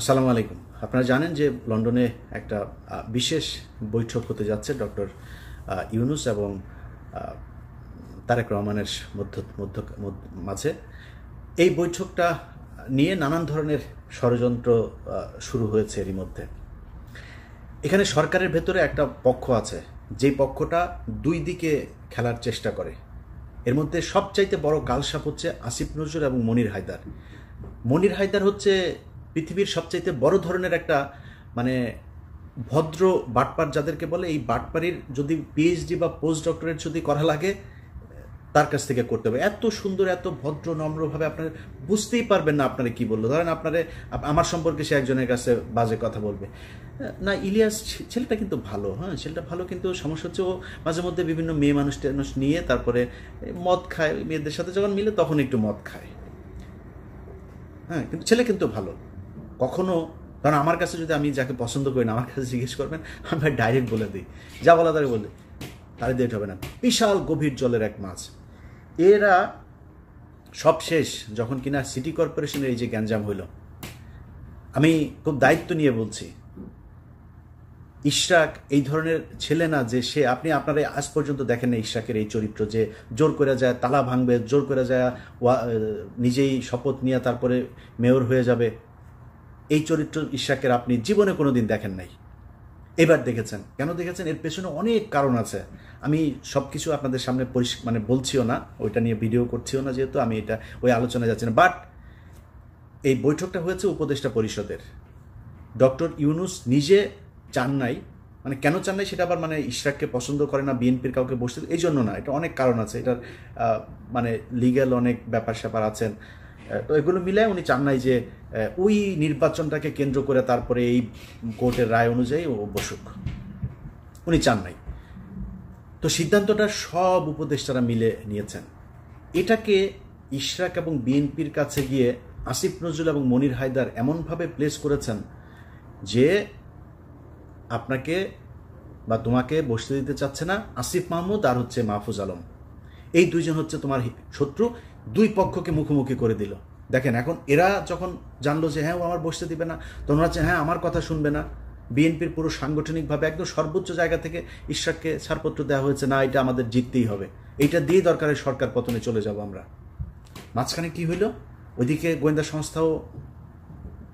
আসসালামু আলাইকুম। আপনারা জানেন যে লন্ডনে একটা বিশেষ বৈঠক হতে যাচ্ছে ডক্টর ইউনূস এবং তারেক রহমানের মাঝে। এই বৈঠকটা নিয়ে নানান ধরনের ষড়যন্ত্র শুরু হয়েছে এরই মধ্যে। এখানে সরকারের ভেতরে একটা পক্ষ আছে, যেই পক্ষটা দুই দিকে খেলার চেষ্টা করে। এর মধ্যে সবচাইতে বড় গালসাপ হচ্ছে আসিফ নজরুল এবং মনির হায়দার। মনির হায়দার হচ্ছে পৃথিবীর সবচাইতে বড় ধরনের একটা ভদ্র বাটপার যাদেরকে বলে। এই বাটপারির যদি পিএইচডি বা পোস্ট ডক্টরেট যদি করা লাগে তার কাছ থেকে করতে হবে। এত সুন্দর, এত ভদ্র নম্রভাবে আপনারা বুঝতেই পারবেন না আপনারা কি বললো। ধরেন আমার সম্পর্কে সে একজনের কাছে বাজে কথা বলবে না, ইলিয়াস ছেলেটা কিন্তু ভালো, হ্যাঁ ছেলেটা ভালো, কিন্তু সমস্যা হচ্ছে ও মাঝে মধ্যে বিভিন্ন মেয়ে মানুষ নিয়ে তারপরে মদ খায়, মেয়েদের সাথে যখন মিলে তখন একটু মদ খায়, হ্যাঁ কিন্তু ছেলে কিন্তু ভালো। কখনো কারণ আমার কাছে যদি আমি যাকে পছন্দ করি না আমার কাছে জিজ্ঞেস করবেন, আমি ডাইরেক্ট বলে দিই, যা বলা তাকে বলে তারে দিয়ে হবে না। বিশাল গভীর জলের এক মাছ। এরা সব শেষ যখন কিনা সিটি কর্পোরেশনের এই যে গ্যাঞ্জাম হইল। আমি খুব দায়িত্ব নিয়ে বলছি, ইশরাক এই ধরনের ছেলে না যে সে আপনারা আজ পর্যন্ত দেখেন না ইশরাকের এই চরিত্র, যে জোর করে যায় তালা ভাঙবে, জোর করে যায় নিজেই শপথ নিয়ে তারপরে মেয়র হয়ে যাবে। এই চরিত্র ইশরাকের আপনি জীবনে কোনো দিন দেখেন নাই, এবার দেখেছেন। কেন দেখেছেন? এর পেছনে অনেক কারণ আছে। আমি সব কিছু আপনাদের সামনে বলছিও না, ওইটা নিয়ে ভিডিও করছিও না, যেহেতু আমি এটা ওই আলোচনায় যাচ্ছি না। বাট এই বৈঠকটা হয়েছে উপদেষ্টা পরিষদের। ডক্টর ইউনূস নিজে চান নাই, কেন চান নাই সেটা আবার ইশরাককে পছন্দ করে না, বিএনপির কাউকে বসতে, এই জন্য না, এটা অনেক কারণ আছে। এটার লিগ্যাল অনেক ব্যাপার স্যাপার আছেন। তো এগুলো মিলে উনি চান নাই যে ওই নির্বাচনটাকে কেন্দ্র করে তারপরে এই কোর্টের রায় অনুযায়ী ও বসুক, উনি চান নাই। তো সিদ্ধান্তটা সব উপদেষ্টারা মিলে নিয়েছেন। এটাকে ইশরাক এবং বিএনপির কাছে গিয়ে আসিফ নজরুল এবং মনির হায়দার এমনভাবে প্লেস করেছেন যে আপনাকে বা তোমাকে বসতে দিতে চাচ্ছে না আসিফ মাহমুদ আর হচ্ছে মাহফুজ আলম। এই দুইজন হচ্ছে তোমার শত্রু। দুই পক্ষকে মুখোমুখি করে দিল। দেখেন এখন এরা যখন জানলো যে হ্যাঁ ও আমার বসতে দিবে না, তখন হচ্ছে হ্যাঁ আমার কথা শুনবে না। বিএনপির পুরো সাংগঠনিকভাবে একদম সর্বোচ্চ জায়গা থেকে ইশরাককে ছাড়পত্র দেওয়া হয়েছে, না এটা আমাদের জিততেই হবে, এইটা দিয়ে দরকারের সরকার পতনে চলে যাব আমরা। মাঝখানে কি হইল? ওইদিকে গোয়েন্দা সংস্থাও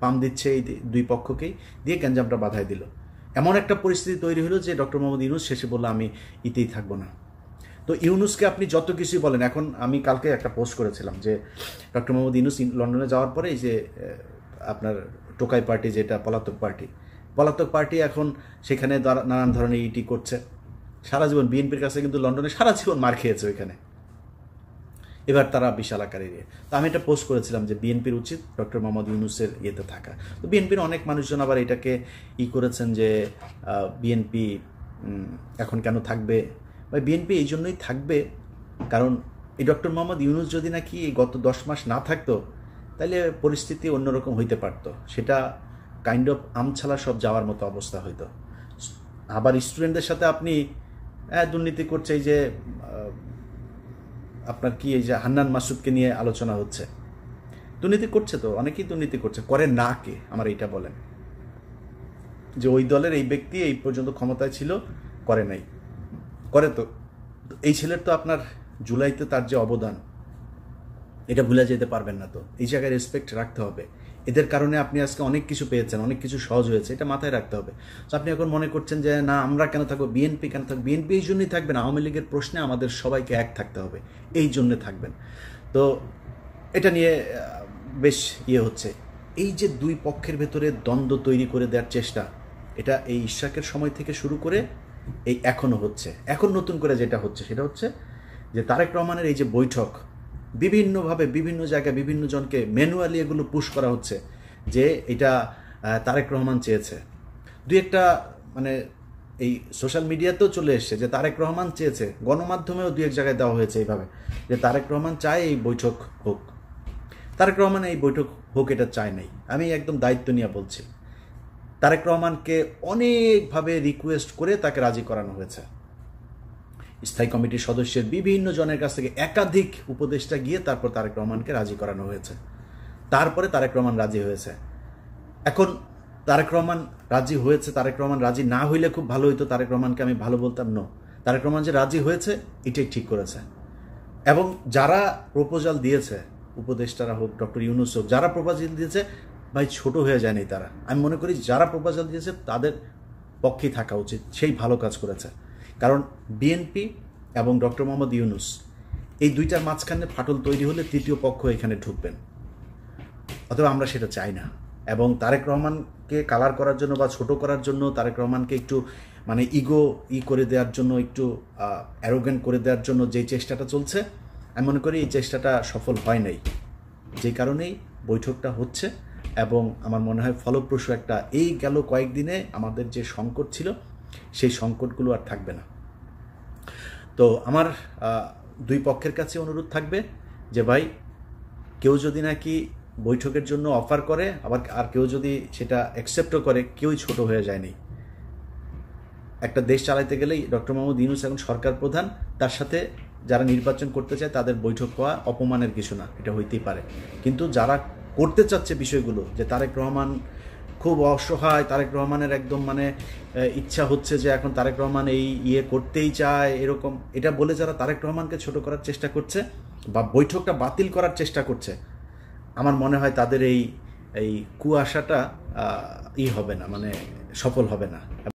পাম দিচ্ছে এই দুই পক্ষকেই, দিয়ে গ্যাঞ্জামটা বাধাই দিল। এমন একটা পরিস্থিতি তৈরি হলো যে ডক্টর মোহাম্মদ ইউনূস শেষে বললো আমি ইতেই থাকবো না। তো ইউনূসকে আপনি যত কিছুই বলেন, এখন আমি কালকে একটা পোস্ট করেছিলাম যে ডক্টর মোহাম্মদ ইউনূস লন্ডনে যাওয়ার পরে এই যে আপনার টোকাই পার্টি, যেটা পলাতক পার্টি এখন সেখানে নানান ধরনের ইটি করছে। সারা জীবন বিএনপির কাছে কিন্তু লন্ডনে সারা জীবন মার খেয়েছে ওইখানে, এবার তারা বিশাল আকারে। তো আমি একটা পোস্ট করেছিলাম যে বিএনপির উচিত ডক্টর মোহাম্মদ ইউনূসের ইয়েতে থাকা। তো বিএনপির অনেক মানুষজন আবার এটাকে করেছেন যে বিএনপি এখন কেন থাকবে, বা বিএনপি এই জন্যই থাকবে কারণ এই ডক্টর মোহাম্মদ ইউনূস যদি নাকি গত 10 মাস না থাকতো তাহলে পরিস্থিতি অন্যরকম হইতে পারত। সেটা কাইন্ড অফ আমছালা সব যাওয়ার মতো অবস্থা হইতো। আবার স্টুডেন্টদের সাথে আপনি দুর্নীতি করছে, এই যে আপনার কি এই যে হান্নান মাসুদকে নিয়ে আলোচনা হচ্ছে, দুর্নীতি করছে তো অনেকেই দুর্নীতি করছে, করে না কে আমার এইটা বলেন, যে ওই দলের এই ব্যক্তি এই পর্যন্ত ক্ষমতায় ছিল, করে নাই, করে তো। এই ছেলের তো আপনার জুলাইতে তার যে অবদান এটা ভুলে যেতে পারবেন না। তো এই জায়গায় রেসপেক্ট রাখতে হবে। এদের কারণে আপনি আজকে অনেক কিছু পেয়েছেন, অনেক কিছু সহজ হয়েছে, এটা মাথায় রাখতে হবে। তো আপনি এখন মনে করছেন যে না আমরা কেন থাকবো, বিএনপি কেন থাকবো, বিএনপি এই জন্যই থাকবেন, আওয়ামী লীগের প্রশ্নে আমাদের সবাইকে এক থাকতে হবে, এই জন্যে থাকবেন। তো এটা নিয়ে বেশ হচ্ছে। এই যে দুই পক্ষের ভেতরে দ্বন্দ্ব তৈরি করে দেওয়ার চেষ্টা, এটা এই ইশরাকের সময় থেকে শুরু করে এই এখনও হচ্ছে। এখন নতুন করে যেটা হচ্ছে সেটা হচ্ছে যে তারেক রহমানের এই যে বৈঠক, বিভিন্নভাবে বিভিন্ন জায়গায় বিভিন্ন জনকে ম্যানুয়ালি এগুলো পুশ করা হচ্ছে যে এটা তারেক রহমান চেয়েছে। দুই একটা এই সোশ্যাল মিডিয়াতেও চলে এসছে যে তারেক রহমান চেয়েছে, গণমাধ্যমেও দু এক জায়গায় দেওয়া হয়েছে এইভাবে যে তারেক রহমান চায় এই বৈঠক হোক। তারেক রহমান এই বৈঠক হোক এটা চায় নাই। আমি একদম দায়িত্ব নিয়ে বলছি, তারেক রহমানকে অনেকভাবে রিকোয়েস্ট করে তাকে রাজি করানো হয়েছে। স্থায়ী কমিটির সদস্যের বিভিন্ন জনের কাছ থেকে একাধিক উপদেষ্টা গিয়ে তারপর তারেক রহমানকে রাজি করানো হয়েছে। তারপরে তারেক রহমান রাজি হয়েছে। এখন তারেক রহমান রাজি হয়েছে, তারেক রহমান রাজি না হইলে খুব ভালো হইতো, তারেক রহমানকে আমি ভালো বলতাম। নো, তারেক রহমান যে রাজি হয়েছে এটাই ঠিক করেছে। এবং যারা প্রপোজাল দিয়েছে, উপদেষ্টারা হোক, ডক্টর ইউনূস হোক, যারা প্রপোজাল দিয়েছে ভাই ছোট হয়ে যায়নি তারা। আমি মনে করি যারা প্রপোজাল দিয়েছে তাদের পক্ষেই থাকা উচিত, সেই ভালো কাজ করেছে। কারণ বিএনপি এবং ডক্টর মোহাম্মদ ইউনূস এই দুইটার মাঝখানে ফাটল তৈরি হলে তৃতীয় পক্ষ এখানে ঢুকবেন, অথবা আমরা সেটা চাই না। এবং তারেক রহমানকে কালার করার জন্য বা ছোট করার জন্য, তারেক রহমানকে একটু মানে ইগো করে দেওয়ার জন্য, একটু অ্যারোগেন্ট করে দেওয়ার জন্য যে চেষ্টাটা চলছে, আমি মনে করি এই চেষ্টাটা সফল হয় নাই। যে কারণেই বৈঠকটা হচ্ছে এবং আমার মনে হয় ফলপ্রসূ একটা, এই গেল কয়েকদিনে আমাদের যে সংকট ছিল সেই সংকটগুলো আর থাকবে না। তো আমার দুই পক্ষের কাছে অনুরোধ থাকবে যে ভাই, কেউ যদি নাকি বৈঠকের জন্য অফার করে, আবার আর কেউ যদি সেটা অ্যাকসেপ্টও করে, কেউই ছোট হয়ে যায়নি। একটা দেশ চালাইতে গেলেই ডক্টর মোহাম্মদ ইউনূস এখন সরকার প্রধান, তার সাথে যারা নির্বাচন করতে চায় তাদের বৈঠক হওয়া অপমানের কিছু না, এটা হইতেই পারে। কিন্তু যারা করতে চাচ্ছে বিষয়গুলো, যে তারেক রহমান খুব অসহায়, তারেক রহমানের একদম মানে ইচ্ছা হচ্ছে যে এখন তারেক রহমান এই করতেই চায় এরকম, এটা বলে যারা তারেক রহমানকে ছোট করার চেষ্টা করছে বা বৈঠকটা বাতিল করার চেষ্টা করছে, আমার মনে হয় তাদের এই কুয়াশাটা হবে না, মানে সফল হবে না।